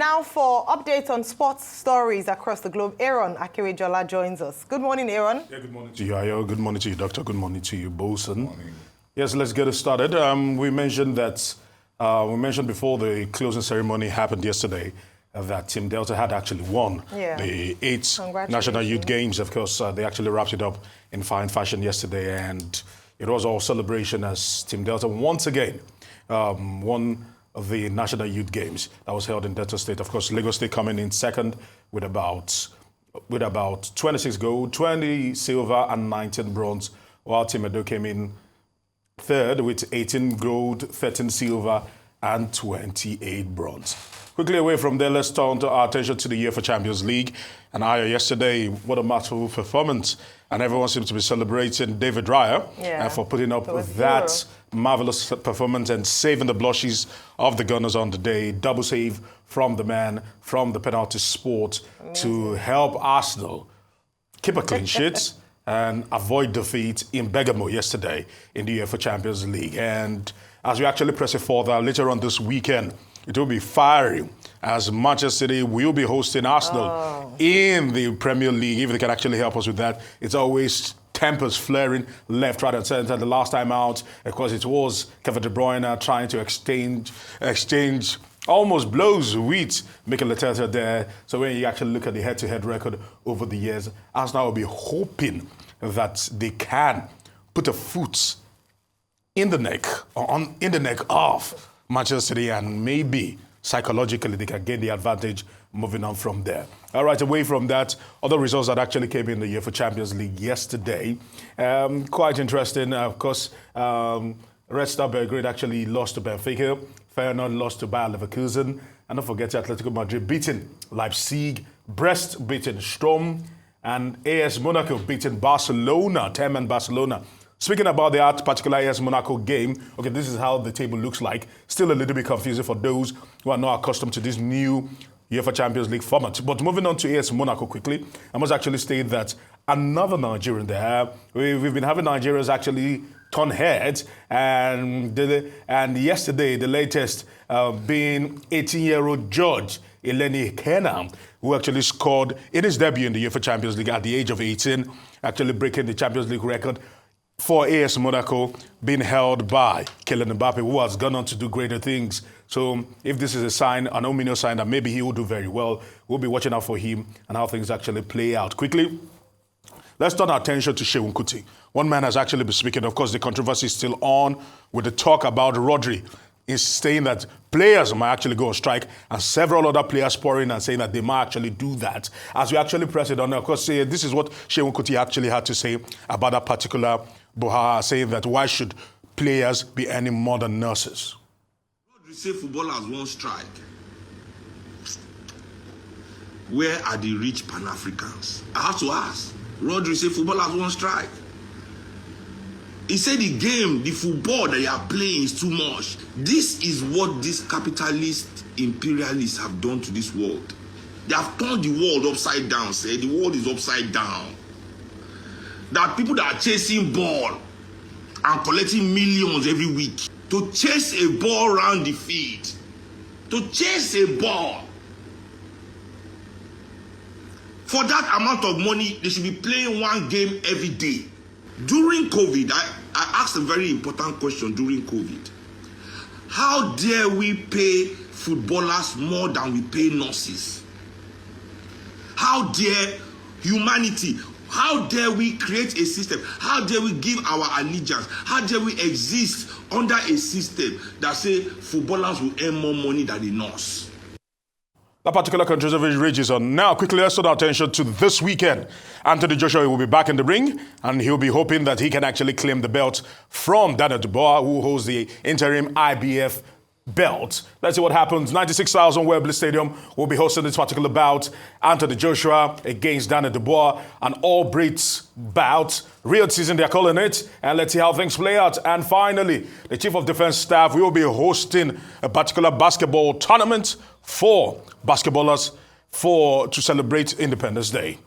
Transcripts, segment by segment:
Now for updates on sports stories across the globe, Aaron Akerejola joins us. Good morning, Aaron. Yeah, good morning to you, Ayo. Good morning to you, Doctor. Good morning to you, Bosun. Yes, let's get it started. We mentioned before the closing ceremony happened yesterday that Team Delta had actually won the 8th National Youth Games. Of course, they actually wrapped it up in fine fashion yesterday, and it was all celebration as Team Delta once again won the National Youth Games that was held in Delta State. Of course, Lagos State coming in second with about 26 gold, 20 silver, and 19 bronze, while Team Edo came in third with 18 gold, 13 silver, and 28 bronze. Quickly away from there, let's turn our attention to the UEFA Champions League. And yesterday, what a masterful performance. And everyone seems to be celebrating David Raya for putting up with that marvelous performance and saving the blushes of the Gunners on the day. Double save from the man from the penalty spot to help Arsenal keep a clean sheet and avoid defeat in Bergamo yesterday in the UEFA Champions League. And as we actually press it further, later on this weekend, it will be fiery as Manchester City will be hosting Arsenal in the Premier League. If they can actually help us with that, it's always tempers flaring left, right, and centre. The last time out, of course, it was Kevin De Bruyne trying to exchange almost blows with Mikel Arteta there. So when you actually look at the head-to-head record over the years, Arsenal will be hoping that they can put a foot in the neck of Manchester City, and maybe psychologically they can gain the advantage moving on from there. All right, away from that, other results that actually came in the UEFA Champions League yesterday. Quite interesting. Of course, Red Star Belgrade actually lost to Benfica. Feyenoord lost to Bayer Leverkusen. And don't forget Atletico Madrid beating Leipzig, Brest beating Sturm, and AS Monaco beating Barcelona, 10-man Barcelona. Speaking about that particular AS Monaco game, okay, this is how the table looks like. Still a little bit confusing for those who are not accustomed to this new UEFA Champions League format. But moving on to AS Monaco quickly, I must actually state that another Nigerian there, we've been having Nigerians actually turn heads, and yesterday, the latest being 18-year-old George Ilenikhena, who actually scored in his debut in the UEFA Champions League at the age of 18, actually breaking the Champions League record for AS Monaco, being held by Kylian Mbappe, who has gone on to do greater things. So if this is a sign, an ominous sign that maybe he will do very well, we'll be watching out for him and how things actually play out. Quickly, let's turn our attention to Seun Kuti. One man has actually been speaking. Of course, the controversy is still on with the talk about Rodri. Is saying that players might actually go on strike, and several other players pouring and saying that they might actually do that. As we actually press it on, of course, this is what Seun Kuti actually had to say about that particular Boha, saying that why should players be any more than nurses? Rodri say footballers won't strike. Where are the rich Pan-Africans? I have to ask. Rodri say footballers won't strike. He said the game, the football that they are playing is too much. This is what these capitalist imperialists have done to this world. They have turned the world upside down, say the world is upside down. There are people that are chasing ball and collecting millions every week to chase a ball around the field. To chase a ball. For that amount of money, they should be playing one game every day. During COVID, I asked a very important question during COVID. How dare we pay footballers more than we pay nurses? How dare humanity? How dare we create a system? How dare we give our allegiance? How dare we exist under a system that say footballers will earn more money than the nurse? That particular controversy rages on. Now, quickly, let's turn our attention to this weekend. Anthony Joshua will be back in the ring, and he'll be hoping that he can actually claim the belt from Daniel Dubois, who holds the interim IBF belt. Let's see what happens. 96,000 Wembley Stadium will be hosting this particular bout. Anthony Joshua against Daniel Dubois, an all-Brits bout. Real season, they're calling it. And let's see how things play out. And finally, the Chief of Defense Staff will be hosting a particular basketball tournament for basketballers to celebrate Independence Day.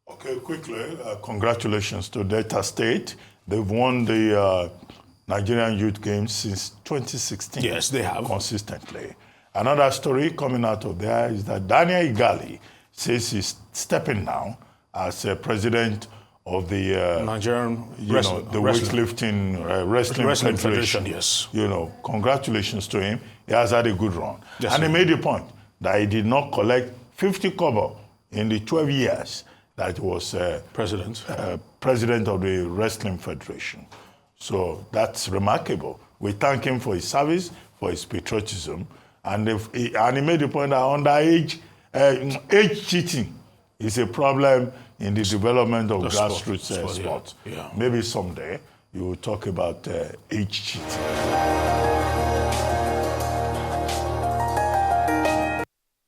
Okay, quickly, congratulations to Delta State. They've won the Nigerian Youth Games since 2016. Yes, they have. Consistently. Another story coming out of there is that Daniel Igali says he's stepping down as president of the Nigerian the weightlifting wrestling federation. Yes. Congratulations to him. He has had a good run. Yes, and he made the point that he did not collect 50 kobo in the 12 years that he was president of the wrestling federation. So that's remarkable. We thank him for his service, for his patriotism, and he made the point that underage age cheating is a problem in the development of grassroots sport. Yeah. Maybe someday you will talk about age cheating.